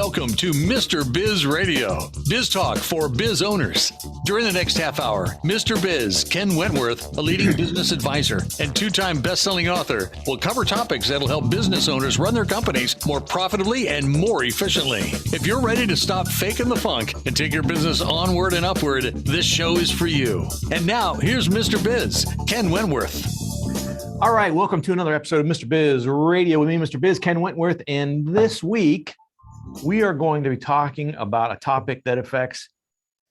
Welcome to Mr. Biz Radio, biz talk for biz owners. During the next half hour, Mr. Biz, Ken Wentworth, a leading business advisor and two-time best-selling author, will cover topics that'll help business owners run their companies more profitably and more efficiently. If you're ready to stop faking the funk and take your business onward and upward, this show is for you. And now, here's Mr. Biz, Ken Wentworth. All right, welcome to another episode of Mr. Biz Radio with me, Mr. Biz, Ken Wentworth. And this week, we are going to be talking about a topic that affects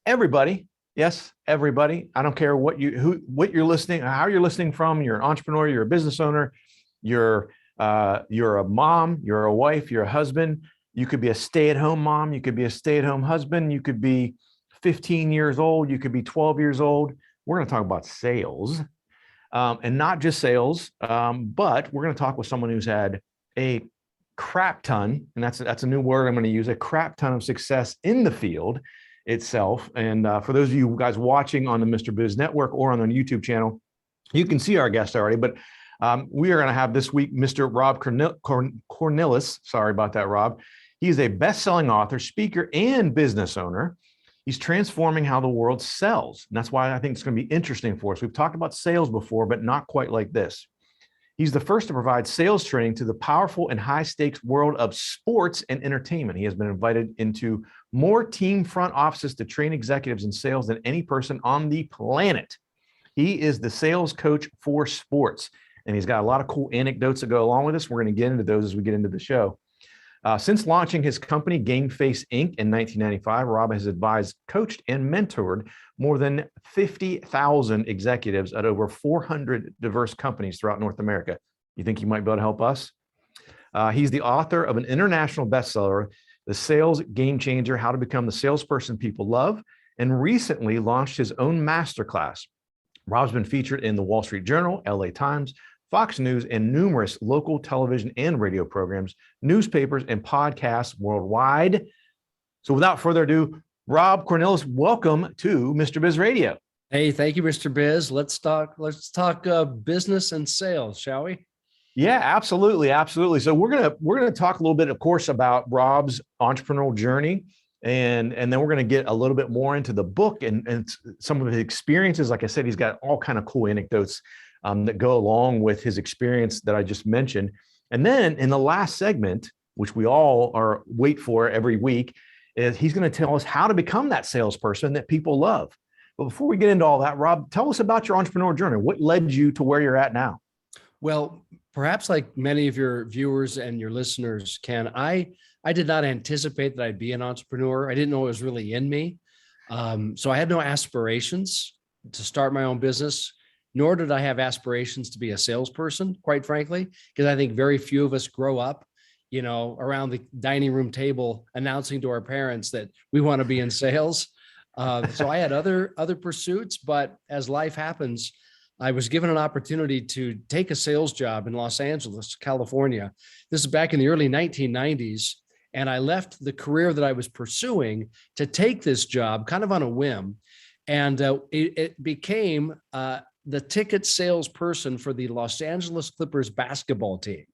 everybody. Yes, everybody. I don't care what you're listening, how you're listening from. You're an entrepreneur, you're a business owner, you're a mom, you're a wife, you're a husband. You could be a stay-at-home mom, you could be a stay-at-home husband, you could be 15 years old, you could be 12 years old. We're going to talk about sales. And not just sales, but we're going to talk with someone who's had a crap ton, and that's a new word I'm going to use, a crap ton of success in the field itself. And for those of you guys watching on the Mr. Biz Network or on the YouTube channel, you can see our guest already, but we are going to have this week Mr. Rob Cornilles. Sorry about that, Rob. He's a best-selling author, speaker, and business owner. He's transforming how the world sells. And that's why I think it's going to be interesting for us. We've talked about sales before, but not quite like this. He's the first to provide sales training to the powerful and high-stakes world of sports and entertainment. He has been invited into more team front offices to train executives in sales than any person on the planet. He is the sales coach for sports, and he's got a lot of cool anecdotes that go along with this. We're going to get into those as we get into the show. Since launching his company, GameFace Inc. in 1995, Rob has advised, coached, and mentored more than 50,000 executives at over 400 diverse companies throughout North America. You think he might be able to help us? He's the author of an international bestseller, The Sales Game Changer, How to Become the Salesperson People Love, and recently launched his own masterclass. Rob's been featured in the Wall Street Journal, LA Times, Fox News, and numerous local television and radio programs, newspapers, and podcasts worldwide. So without further ado, Rob Cornilles, welcome to Mr. Biz Radio. Hey, thank you, Mr. Biz. Let's talk business and sales, shall we? Yeah, absolutely. Absolutely. So we're going to talk a little bit, of course, about Rob's entrepreneurial journey. And then we're going to get a little bit more into the book and some of his experiences. Like I said, he's got all kind of cool anecdotes that go along with his experience that I just mentioned. And then in the last segment, which we all wait for every week, is he's going to tell us how to become that salesperson that people love. But before we get into all that, Rob, tell us about your entrepreneurial journey. What led you to where you're at now? Well, perhaps like many of your viewers and your listeners, Ken, I did not anticipate that I'd be an entrepreneur. I didn't know it was really in me. So I had no aspirations to start my own business, nor did I have aspirations to be a salesperson, quite frankly, because I think very few of us grow up, around the dining room table announcing to our parents that we want to be in sales. So I had other pursuits, but as life happens, I was given an opportunity to take a sales job in Los Angeles, California. This is back in the early 1990s. And I left the career that I was pursuing to take this job kind of on a whim. And it became the ticket salesperson for the Los Angeles Clippers basketball team.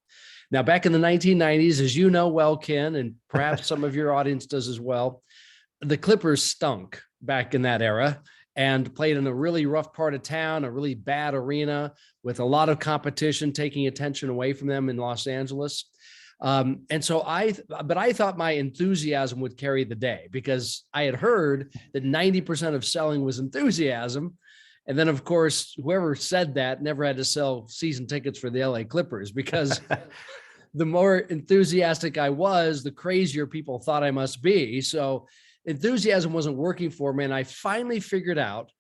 Now, back in the 1990s, as you know well, Ken, and perhaps some of your audience does as well, the Clippers stunk back in that era and played in a really rough part of town, a really bad arena with a lot of competition taking attention away from them in Los Angeles. And so I thought my enthusiasm would carry the day because I had heard that 90% of selling was enthusiasm. And then, of course, whoever said that never had to sell season tickets for the LA Clippers because the more enthusiastic I was, the crazier people thought I must be. So enthusiasm wasn't working for me. And I finally figured out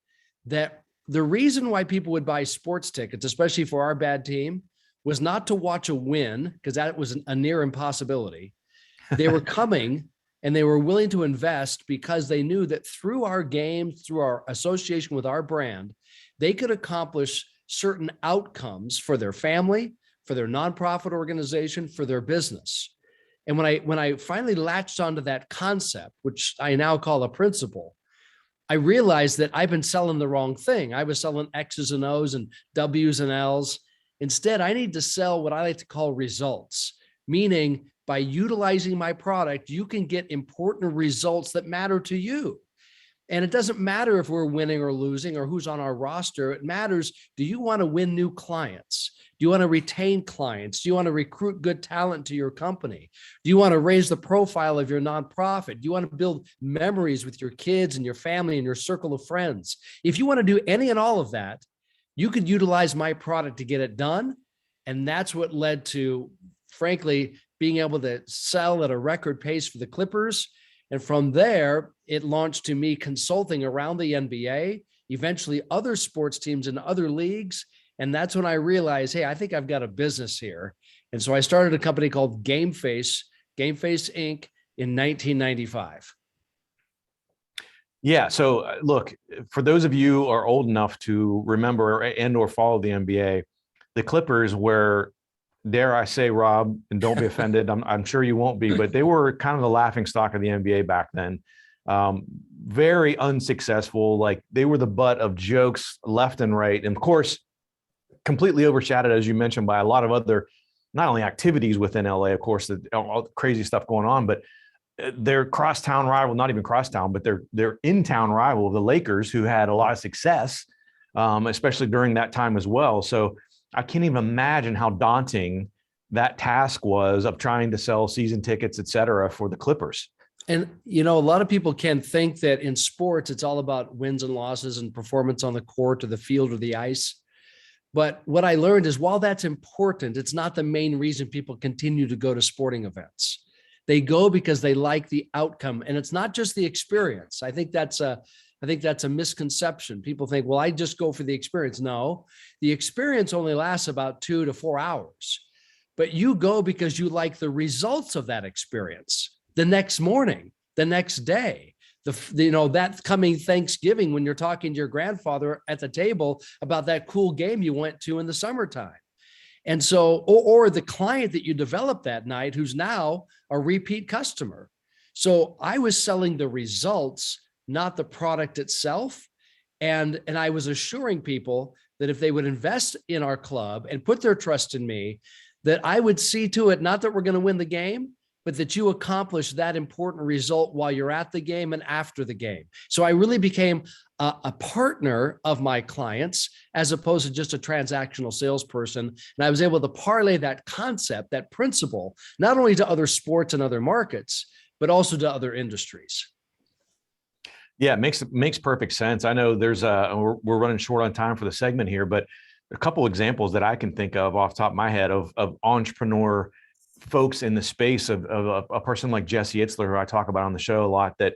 that the reason why people would buy sports tickets, especially for our bad team, was not to watch a win, because that was a near impossibility. They were coming and they were willing to invest because they knew that through our game, through our association with our brand, they could accomplish certain outcomes for their family, for their nonprofit organization, for their business. And when I finally latched onto that concept, which I now call a principle, I realized that I've been selling the wrong thing. I was selling X's and O's and W's and L's. Instead, I need to sell what I like to call results, meaning by utilizing my product, you can get important results that matter to you. And it doesn't matter if we're winning or losing or who's on our roster. It matters, do you want to win new clients? Do you want to retain clients? Do you want to recruit good talent to your company? Do you want to raise the profile of your nonprofit? Do you want to build memories with your kids and your family and your circle of friends? If you want to do any and all of that, you could utilize my product to get it done. And that's what led to, frankly, being able to sell at a record pace for the Clippers. And from there, it launched to me consulting around the NBA, eventually other sports teams and other leagues. And that's when I realized, hey, I think I've got a business here. And so I started a company called GameFace Inc. in 1995. Yeah. So look, for those of you who are old enough to remember and or follow the NBA, the Clippers were, dare I say, Rob, and don't be offended, I'm sure you won't be, but they were kind of the laughing stock of the NBA back then. Very unsuccessful. Like, they were the butt of jokes left and right. And of course, completely overshadowed, as you mentioned, by a lot of other, not only activities within LA, of course, all the crazy stuff going on, but their crosstown rival, not even crosstown, but their in-town rival, the Lakers, who had a lot of success, especially during that time as well. So I can't even imagine how daunting that task was of trying to sell season tickets, et cetera, for the Clippers. And, a lot of people can think that in sports, it's all about wins and losses and performance on the court or the field or the ice. But what I learned is, while that's important, it's not the main reason people continue to go to sporting events. They go because they like the outcome, and it's not just the experience. I think that's a misconception. People think, well, I just go for the experience. No, the experience only lasts about 2 to 4 hours, but you go because you like the results of that experience the next morning, the next day, that coming Thanksgiving, when you're talking to your grandfather at the table about that cool game you went to in the summertime. And so, or the client that you developed that night, who's now a repeat customer. So I was selling the results, not the product itself. And I was assuring people that if they would invest in our club and put their trust in me, that I would see to it, not that we're going to win the game, but that you accomplish that important result while you're at the game and after the game. So I really became a partner of my clients, as opposed to just a transactional salesperson. And I was able to parlay that concept, that principle, not only to other sports and other markets, but also to other industries. Yeah, it makes perfect sense. I know we're running short on time for the segment here, but a couple examples that I can think of off the top of my head of entrepreneur folks in the space of a person like Jesse Itzler, who I talk about on the show a lot, that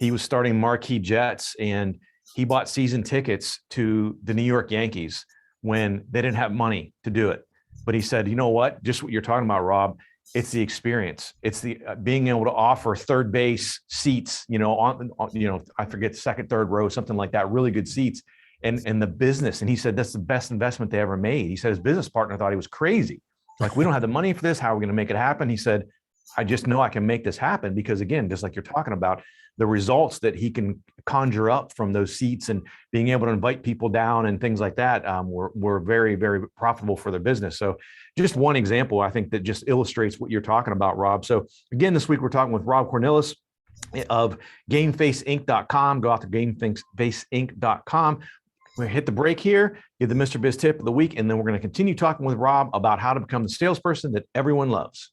he was starting Marquee Jets and he bought season tickets to the New York Yankees when they didn't have money to do it. But he said, you know what, just what you're talking about, Rob, it's the experience. It's the being able to offer third base seats, I forget, second, third row, something like that, really good seats, and the business. And he said, that's the best investment they ever made. He said his business partner thought he was crazy. Like, we don't have the money for this. How are we going to make it happen? He said, I just know I can make this happen because, again, just like you're talking about, the results that he can conjure up from those seats and being able to invite people down and things like that were very, very profitable for their business. So just one example, I think, that just illustrates what you're talking about, Rob. So again, this week we're talking with Rob Cornilles of GameFaceInc.com. Go out to GameFaceInc.com. We're going to hit the break here, give the Mr. Biz tip of the week, and then we're going to continue talking with Rob about how to become the salesperson that everyone loves.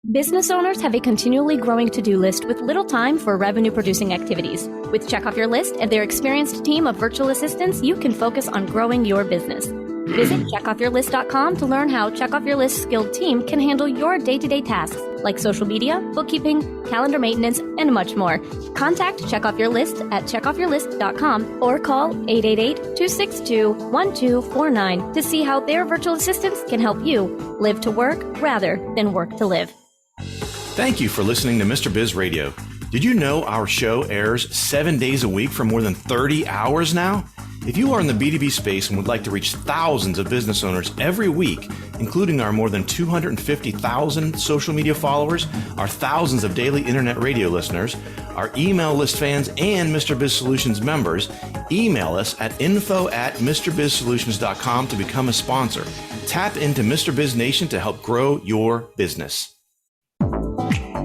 Business owners have a continually growing to-do list with little time for revenue-producing activities. With Check Off Your List and their experienced team of virtual assistants, you can focus on growing your business. Visit checkoffyourlist.com to learn how Check Off Your List's skilled team can handle your day-to-day tasks like social media, bookkeeping, calendar maintenance, and much more. Contact Check Off Your List at checkoffyourlist.com or call 888-262-1249 to see how their virtual assistants can help you live to work rather than work to live. Thank you for listening to Mr. Biz Radio. Did you know our show airs 7 days a week for more than 30 hours now? If you are in the B2B space and would like to reach thousands of business owners every week, including our more than 250,000 social media followers, our thousands of daily internet radio listeners, our email list fans, and Mr. Biz Solutions members, email us at info@MrBizSolutions.com to become a sponsor. Tap into Mr. Biz Nation to help grow your business.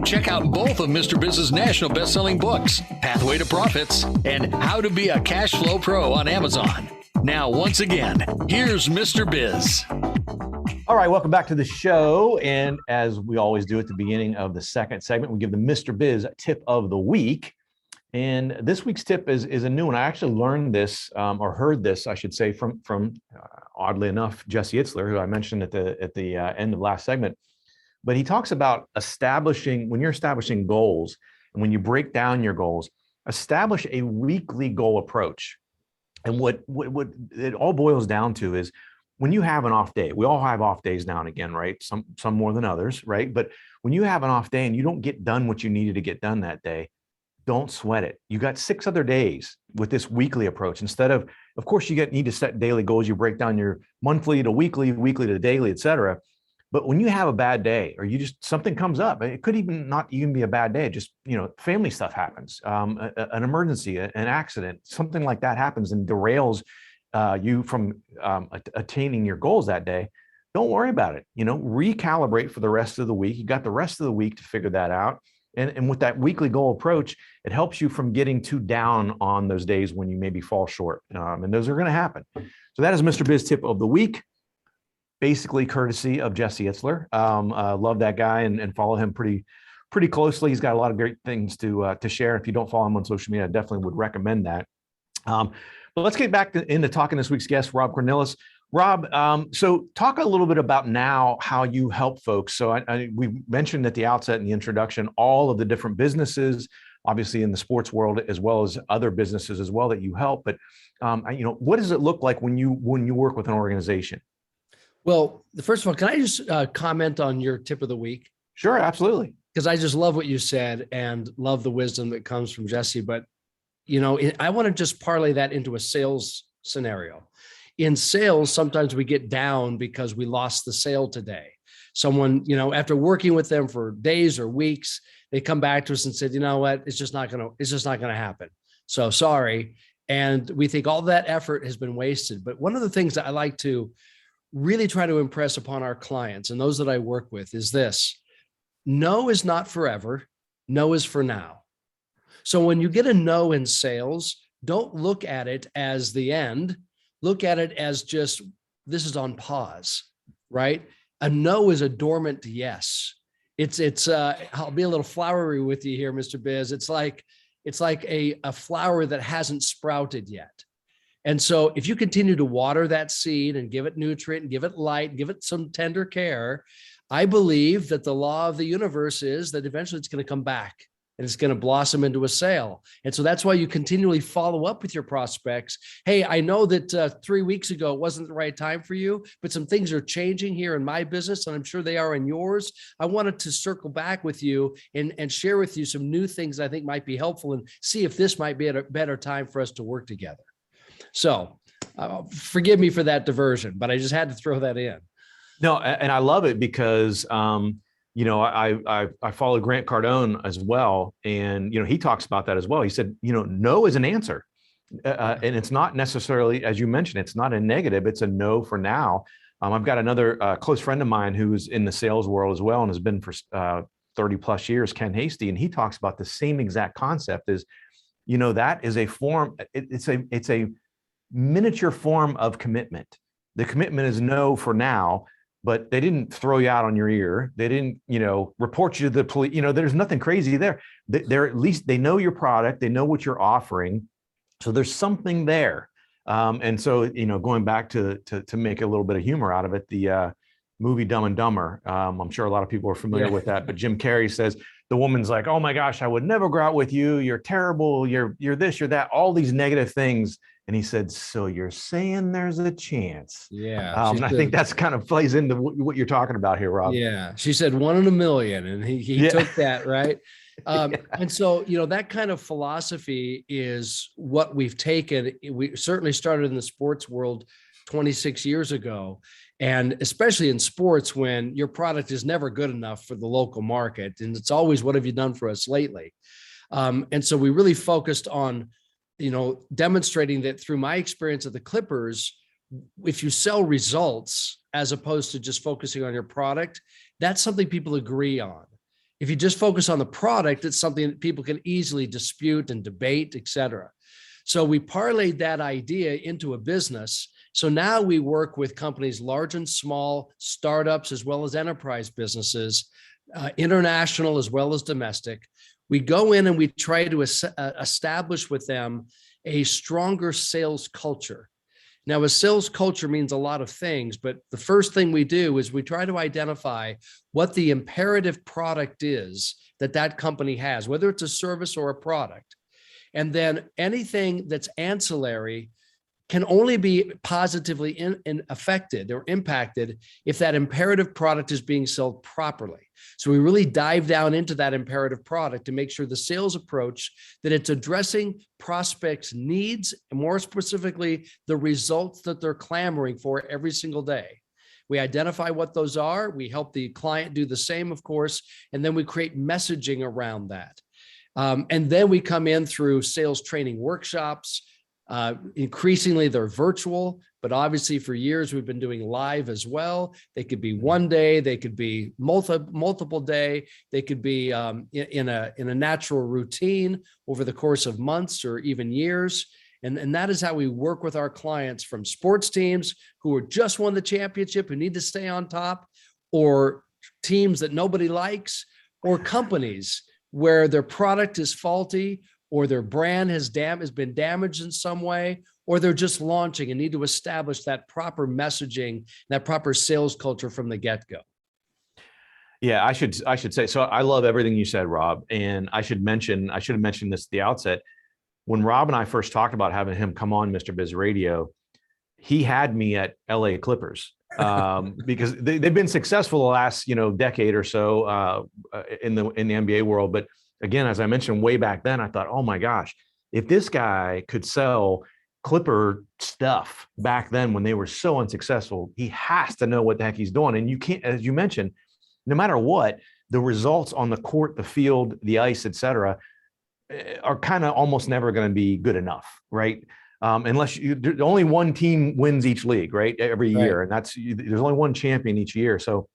Check out both of Mr. Biz's national best-selling books, Pathway to Profits and How to Be a Cash Flow Pro on Amazon. Now, once again, here's Mr. Biz. All right, welcome back to the show. And as we always do at the beginning of the second segment, we give the Mr. Biz tip of the week. And this week's tip is a new one. I actually learned this or heard this, I should say, from oddly enough, Jesse Itzler, who I mentioned at the end of last segment. But he talks about when you're establishing goals and when you break down your goals, establish a weekly goal approach. And what it all boils down to is when you have an off day, we all have off days now and again, right? Some more than others, right? But when you have an off day and you don't get done what you needed to get done that day, don't sweat it. You got 6 other days with this weekly approach. Instead of course, you need to set daily goals. You break down your monthly to weekly to daily, et cetera. But when you have a bad day or something comes up, it could not even be a bad day. Just, family stuff happens, an emergency, an accident, something like that happens and derails you from attaining your goals that day. Don't worry about it. Recalibrate for the rest of the week. You got the rest of the week to figure that out. And with that weekly goal approach, it helps you from getting too down on those days when you maybe fall short. And those are going to happen. So that is Mr. Biz tip of the week. Basically courtesy of Jesse Itzler. Love that guy and follow him pretty closely. He's got a lot of great things to share. If you don't follow him on social media, I definitely would recommend that. But let's get back into talking this week's guest, Rob Cornilles. Rob, so talk a little bit about now how you help folks. So we mentioned at the outset in the introduction all of the different businesses, obviously in the sports world, as well as other businesses as well that you help. But what does it look like when you work with an organization? Well, first of all, can I just comment on your tip of the week? Sure, absolutely. Because I just love what you said and love the wisdom that comes from Jesse. But, I want to just parlay that into a sales scenario. In sales, sometimes we get down because we lost the sale today. Someone, after working with them for days or weeks, they come back to us and said, you know what, it's just not going to happen. So sorry. And we think all that effort has been wasted. But one of the things that I like to really try to impress upon our clients and those that I work with is this: no is not forever. No is for now. So when you get a no in sales, don't look at it as the end. Look at it as just, this is on pause, right? A no is a dormant yes. It's I'll be a little flowery with you here, Mr. Biz. It's like a flower that hasn't sprouted yet. And so if you continue to water that seed and give it nutrient and give it light, and give it some tender care, I believe that the law of the universe is that eventually it's going to come back and it's going to blossom into a sale. And so that's why you continually follow up with your prospects. Hey, I know that 3 weeks ago it wasn't the right time for you, but some things are changing here in my business, and I'm sure they are in yours. I wanted to circle back with you and share with you some new things I think might be helpful and see if this might be a better time for us to work together. So forgive me for that diversion, but I just had to throw that in. No, and I love it because, I follow Grant Cardone as well. And, he talks about that as well. He said, no is an answer. And it's not necessarily, as you mentioned, it's not a negative. It's a no for now. I've got another close friend of mine who's in the sales world as well and has been for 30 plus years, Ken Hasty. And he talks about the same exact concept is, that is a form. It's a miniature form of commitment. The commitment is no for now, but they didn't throw you out on your ear. They didn't, report you to the police. There's nothing crazy there. They're at least, they know your product. They know what you're offering. So there's something there. And so, going back to make a little bit of humor out of it, the movie Dumb and Dumber, I'm sure a lot of people are familiar with that, but Jim Carrey says, the woman's like, oh my gosh, I would never go out with you. You're terrible. You're this, you're that, all these negative things. And he said, so you're saying there's a chance. Yeah. And I think that's kind of plays into what you're talking about here, Rob. Yeah. She said 1 in a million. And he took that, right? And so, that kind of philosophy is what we've taken. We certainly started in the sports world 26 years ago. And especially in sports, when your product is never good enough for the local market, and it's always, what have you done for us lately? And so we really focused on, demonstrating that through my experience at the Clippers, if you sell results as opposed to just focusing on your product, that's something people agree on. If you just focus on the product, it's something that people can easily dispute and debate, et cetera. So we parlayed that idea into a business. So now we work with companies large and small, startups, as well as enterprise businesses, international as well as domestic. We go in and we try to establish with them a stronger sales culture. Now, a sales culture means a lot of things, but the first thing we do is we try to identify what the imperative product is that company has, whether it's a service or a product. And then anything that's ancillary can only be positively affected or impacted if that imperative product is being sold properly. So we really dive down into that imperative product to make sure the sales approach, that it's addressing prospects' needs, and more specifically, the results that they're clamoring for every single day. We identify what those are. We help the client do the same, of course, and then we create messaging around that. And then we come in through sales training workshops. Increasingly, they're virtual, but obviously for years we've been doing live as well. They could be one day, they could be multiple day, they could be in a natural routine over the course of months or even years. And that is how we work with our clients, from sports teams who are just won the championship, who need to stay on top, or teams that nobody likes, or companies where their product is faulty, or their brand has been damaged in some way, or they're just launching and need to establish that proper messaging, that proper sales culture from the get-go. Yeah, I should say, so I love everything you said, Rob. And I should have mentioned this at the outset. When Rob and I first talked about having him come on Mr. Biz Radio, he had me at LA Clippers because they've been successful the last, decade or so in the NBA world. But again, as I mentioned way back then, I thought, oh my gosh, if this guy could sell Clipper stuff back then when they were so unsuccessful, he has to know what the heck he's doing. And you can't, as you mentioned, no matter what, the results on the court, the field, the ice, et cetera, are kind of almost never going to be good enough, right? Unless only one team wins each league, right? Every year. And there's only one champion each year. So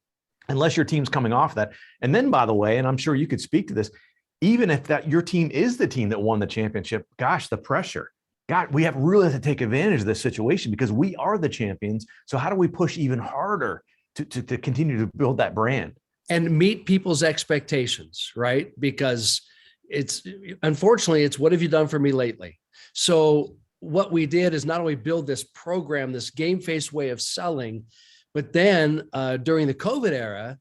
unless your team's coming off that. And then, by the way, and I'm sure you could speak to this, even if your team is the team that won the championship, gosh, the pressure. God, we have really to take advantage of this situation because we are the champions. So how do we push even harder to continue to build that brand? And meet people's expectations, right? Because unfortunately, it's what have you done for me lately? So what we did is not only build this program, this game-faced way of selling, but then during the COVID era,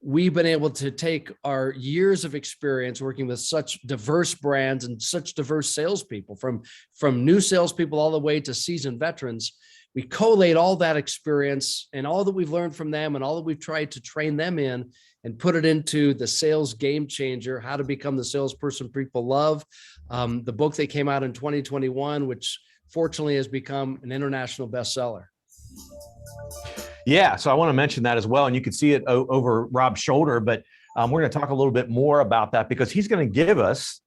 we've been able to take our years of experience working with such diverse brands and such diverse salespeople, from new salespeople all the way to seasoned veterans. We collate all that experience and all that we've learned from them and all that we've tried to train them in and put it into the Sales Game Changer, How to Become the Salesperson People Love, the book that came out in 2021, which fortunately has become an international bestseller. Yeah, so I want to mention that as well. And you can see it over Rob's shoulder, but we're going to talk a little bit more about that because he's going to give us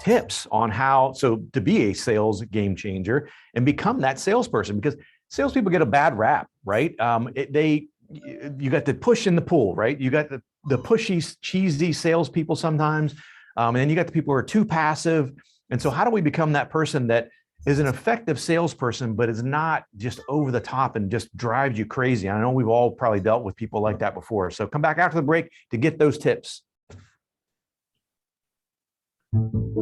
tips on how to be a sales game changer and become that salesperson, because salespeople get a bad rap, right? You got the push and the pull, right? You got the pushy, cheesy salespeople sometimes, and then you got the people who are too passive. And so how do we become that person that is an effective salesperson, but is not just over the top and just drives you crazy? I know we've all probably dealt with people like that before. So come back after the break to get those tips.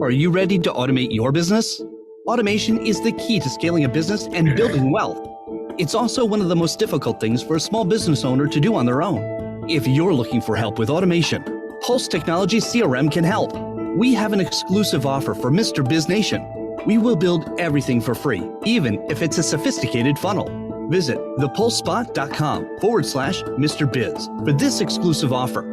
Are you ready to automate your business? Automation is the key to scaling a business and building wealth. It's also one of the most difficult things for a small business owner to do on their own. If you're looking for help with automation, Pulse Technology CRM can help. We have an exclusive offer for Mr. Biz Nation. We will build everything for free, even if it's a sophisticated funnel. Visit thepulsespot.com/Mr. Biz for this exclusive offer.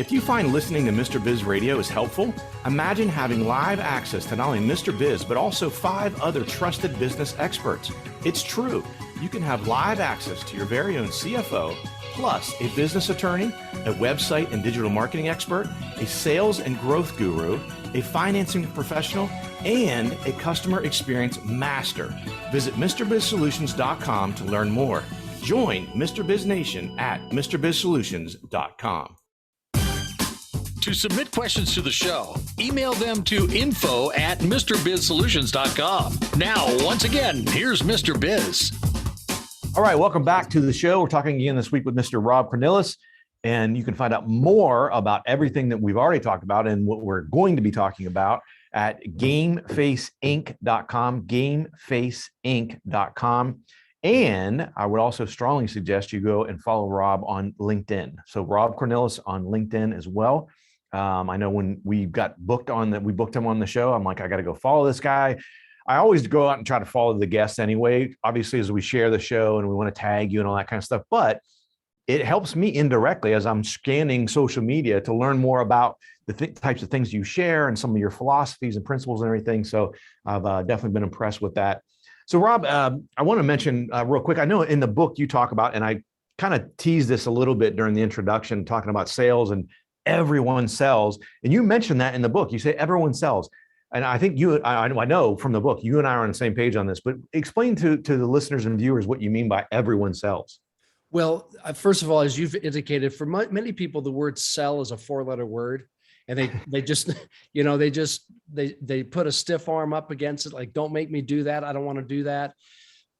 If you find listening to Mr. Biz Radio is helpful, imagine having live access to not only Mr. Biz, but also 5 other trusted business experts. It's true. You can have live access to your very own CFO, plus a business attorney, a website and digital marketing expert, a sales and growth guru, a financing professional, and a customer experience master. Visit MrBizSolutions.com to learn more. Join Mr. Biz Nation at MrBizSolutions.com. To submit questions to the show, email them to info@MrBizSolutions.com. Now, once again, here's Mr. Biz. All right, welcome back to the show. We're talking again this week with Mr. Rob Cornilles, and you can find out more about everything that we've already talked about and what we're going to be talking about at GameFaceInc.com, GameFaceInc.com. And I would also strongly suggest you go and follow Rob on LinkedIn. So Rob Cornilles on LinkedIn as well. I know when we got booked on that, we booked him on the show. I'm like, I got to go follow this guy. I always go out and try to follow the guests anyway, obviously, as we share the show and we want to tag you and all that kind of stuff. But it helps me indirectly as I'm scanning social media to learn more about the types of things you share and some of your philosophies and principles and everything. So I've definitely been impressed with that. So Rob, I want to mention real quick, I know in the book you talk about, and I kind of teased this a little bit during the introduction, talking about sales and everyone sells. And you mentioned that in the book, you say everyone sells. And I think I know from the book, you and I are on the same page on this, but explain to the listeners and viewers what you mean by everyone sells. Well, first of all, as you've indicated, for many people, the word sell is a 4-letter word. And they just, they put a stiff arm up against it. Like, don't make me do that. I don't want to do that.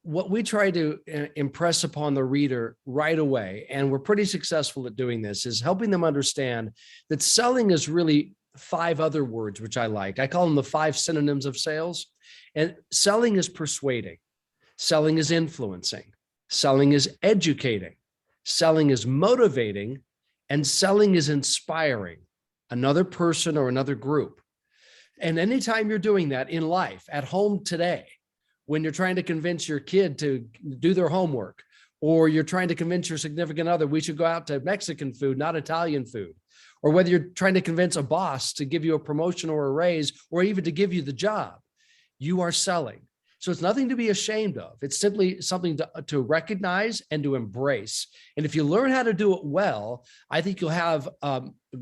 What we try to impress upon the reader right away, and we're pretty successful at doing this, is helping them understand that selling is really 5 other words, which I like. I call them the 5 synonyms of sales. And selling is persuading. Selling is influencing. Selling is educating. Selling is motivating. And selling is inspiring another person or another group. And anytime you're doing that in life, at home today, when you're trying to convince your kid to do their homework, or you're trying to convince your significant other, we should go out to Mexican food, not Italian food, or whether you're trying to convince a boss to give you a promotion or a raise, or even to give you the job, you are selling. So it's nothing to be ashamed of. It's simply something to recognize and to embrace. And if you learn how to do it well, I think you'll have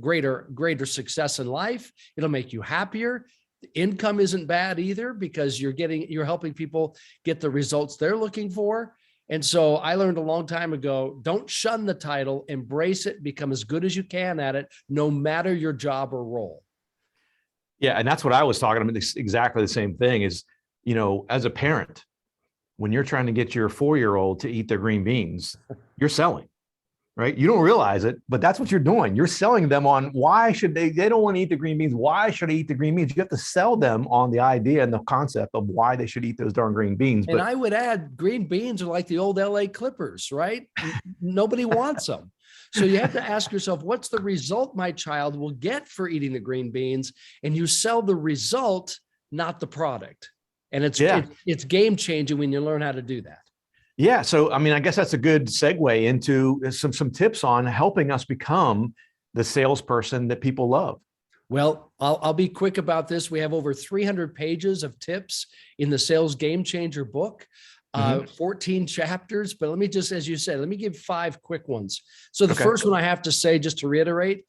greater success in life. It'll make you happier. The income isn't bad either, because you're helping people get the results they're looking for. And so I learned a long time ago, don't shun the title, embrace it, become as good as you can at it, no matter your job or role. Yeah. And that's what I was talking about. Exactly the same thing is, as a parent, when you're trying to get your 4-year-old to eat their green beans, you're selling, right? You don't realize it, but that's what you're doing. You're selling them on why should they don't want to eat the green beans. Why should they eat the green beans? You have to sell them on the idea and the concept of why they should eat those darn green beans. And I would add, green beans are like the old LA Clippers, right? Nobody wants them. So you have to ask yourself, what's the result my child will get for eating the green beans? And you sell the result, not the product. And it's game changing when you learn how to do that. Yeah. So, I guess that's a good segue into some tips on helping us become the salesperson that people love. Well, I'll be quick about this. We have over 300 pages of tips in the Sales Game Changer book, 14 chapters. But let me just, as you said, let me give 5 quick ones. So the first one I have to say, just to reiterate,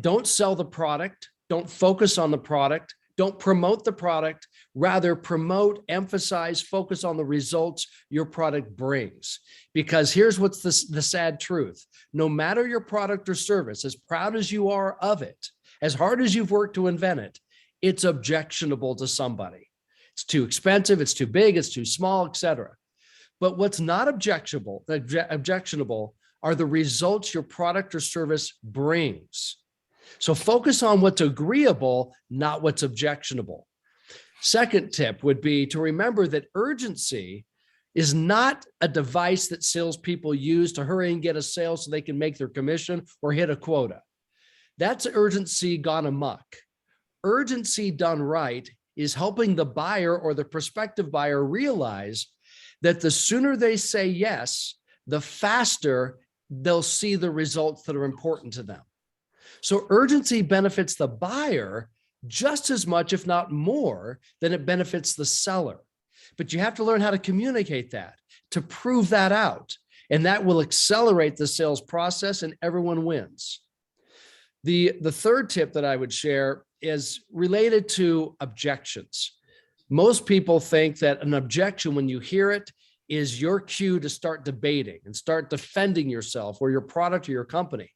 don't sell the product. Don't focus on the product. Don't promote the product, rather promote, emphasize, focus on the results your product brings. Because here's what's the sad truth. No matter your product or service, as proud as you are of it, as hard as you've worked to invent it, it's objectionable to somebody. It's too expensive, it's too big, it's too small, etc. But what's not objectionable are the results your product or service brings. So focus on what's agreeable, not what's objectionable. Second tip would be to remember that urgency is not a device that salespeople use to hurry and get a sale so they can make their commission or hit a quota. That's urgency gone amok. Urgency done right is helping the buyer or the prospective buyer realize that the sooner they say yes, the faster they'll see the results that are important to them. So urgency benefits the buyer just as much, if not more, than it benefits the seller. But you have to learn how to communicate that, to prove that out. And that will accelerate the sales process and everyone wins. The third tip that I would share is related to objections. Most people think that an objection, when you hear it, is your cue to start debating and start defending yourself or your product or your company.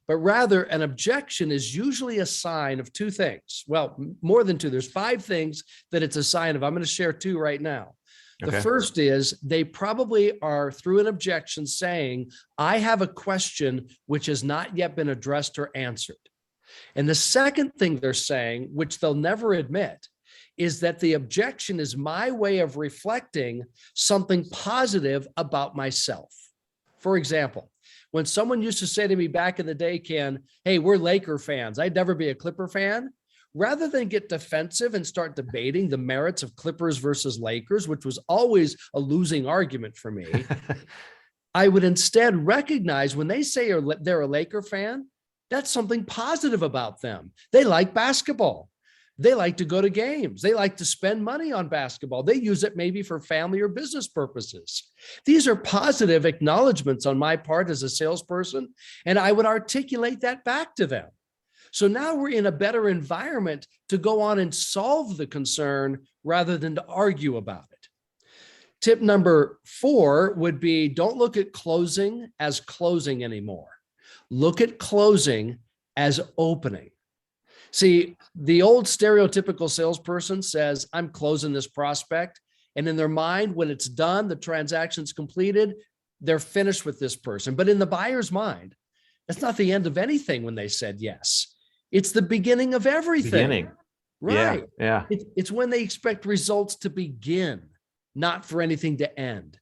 But rather, an objection is usually a sign of two things. Well, more than two. There's 5 things that it's a sign of. I'm going to share 2 right now. The first is they probably are, through an objection, saying, I have a question which has not yet been addressed or answered. And the second thing they're saying, which they'll never admit, is that the objection is my way of reflecting something positive about myself. For example, when someone used to say to me back in the day, Ken, hey, we're Laker fans, I'd never be a Clipper fan. Rather than get defensive and start debating the merits of Clippers versus Lakers, which was always a losing argument for me, I would instead recognize when they say they're a Laker fan, that's something positive about them. They like basketball. They like to go to games. They like to spend money on basketball. They use it maybe for family or business purposes. These are positive acknowledgments on my part as a salesperson, and I would articulate that back to them. So now we're in a better environment to go on and solve the concern rather than to argue about it. Tip number 4 would be, don't look at closing as closing anymore. Look at closing as opening. See, the old stereotypical salesperson says, I'm closing this prospect. And in their mind, when it's done, the transaction's completed, they're finished with this person. But in the buyer's mind, that's not the end of anything when they said yes. It's the beginning of everything. Right. Yeah. It's when they expect results to begin, not for anything to end.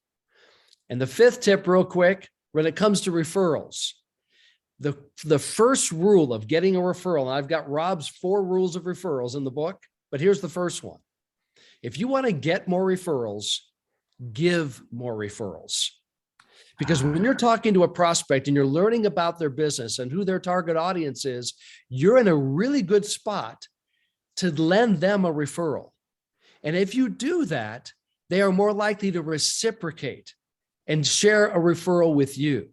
And the 5th tip, real quick, when it comes to referrals, the first rule of getting a referral, and I've got Rob's 4 rules of referrals in the book, but here's the first one. If you want to get more referrals, give more referrals. Because when you're talking to a prospect and you're learning about their business and who their target audience is, you're in a really good spot to lend them a referral. And if you do that, they are more likely to reciprocate and share a referral with you.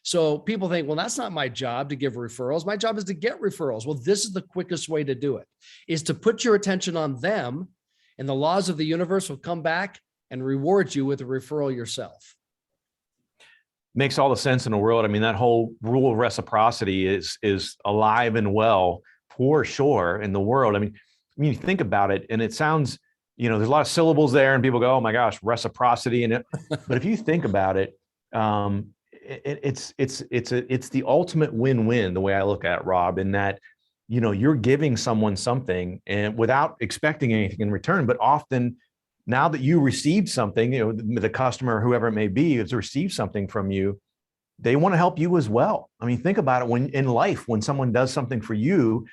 So people think, well, that's not my job to give referrals. My job is to get referrals. Well, this is the quickest way to do it, is to put your attention on them, and the laws of the universe will come back and reward you with a referral yourself. Makes all the sense in the world. I mean, that whole rule of reciprocity is alive and well for sure in the world. I mean, you think about it, and it sounds, there's a lot of syllables there, and people go, "Oh my gosh, reciprocity!" But if you think about it, it's the ultimate win-win. The way I look at it, Rob, in that you're giving someone something and without expecting anything in return, but often, now that you received something, the customer, whoever it may be, has received something from you, they want to help you as well. I mean, think about it when in life, when someone does something for you,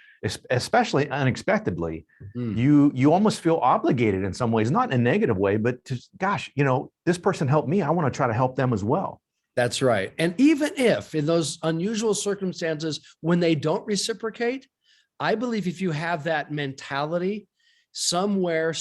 especially unexpectedly, you almost feel obligated in some ways, not in a negative way, but gosh, this person helped me. I want to try to help them as well. That's right. And even if in those unusual circumstances, when they don't reciprocate, I believe if you have that mentality, somewhere,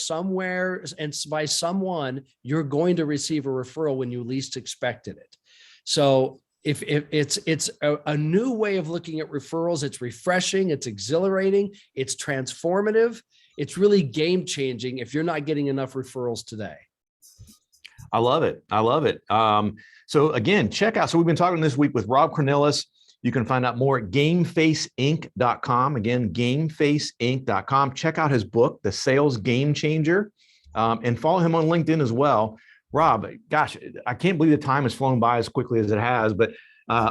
and by someone, you're going to receive a referral when you least expected it. So if it's a new way of looking at referrals, it's refreshing, it's exhilarating, it's transformative, it's really game changing if you're not getting enough referrals today. I love it. So again, check out. So we've been talking this week with Rob Cornilles. You can find out more at gamefaceinc.com. Again, gamefaceinc.com. Check out his book, The Sales Game Changer, and follow him on LinkedIn as well. Rob, gosh, I can't believe the time has flown by as quickly as it has, but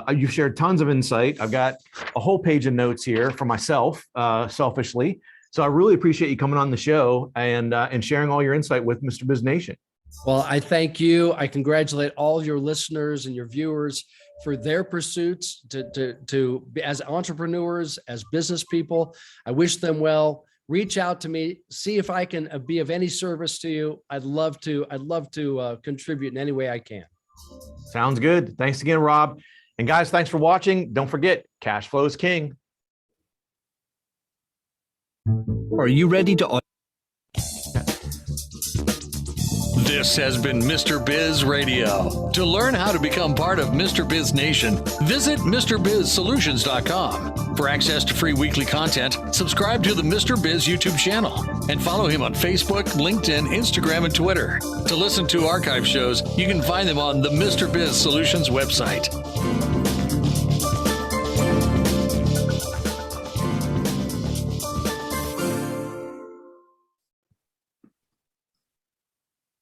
you've shared tons of insight. I've got a whole page of notes here for myself, selfishly. So I really appreciate you coming on the show and sharing all your insight with Mr. Biz Nation. Well, I thank you. I congratulate all your listeners and your viewers for their pursuits to as entrepreneurs, as business people. I wish them well. Reach out to me. See if I can be of any service to you. I'd love to contribute in any way I can. Sounds good. Thanks again, Rob. And guys, thanks for watching. Don't forget, cash flow is king. Are you ready to This has been Mr. Biz Radio. To learn how to become part of Mr. Biz Nation, visit MrBizSolutions.com. For access to free weekly content, subscribe to the Mr. Biz YouTube channel and follow him on Facebook, LinkedIn, Instagram, and Twitter. To listen to archive shows, you can find them on the Mr. Biz Solutions website.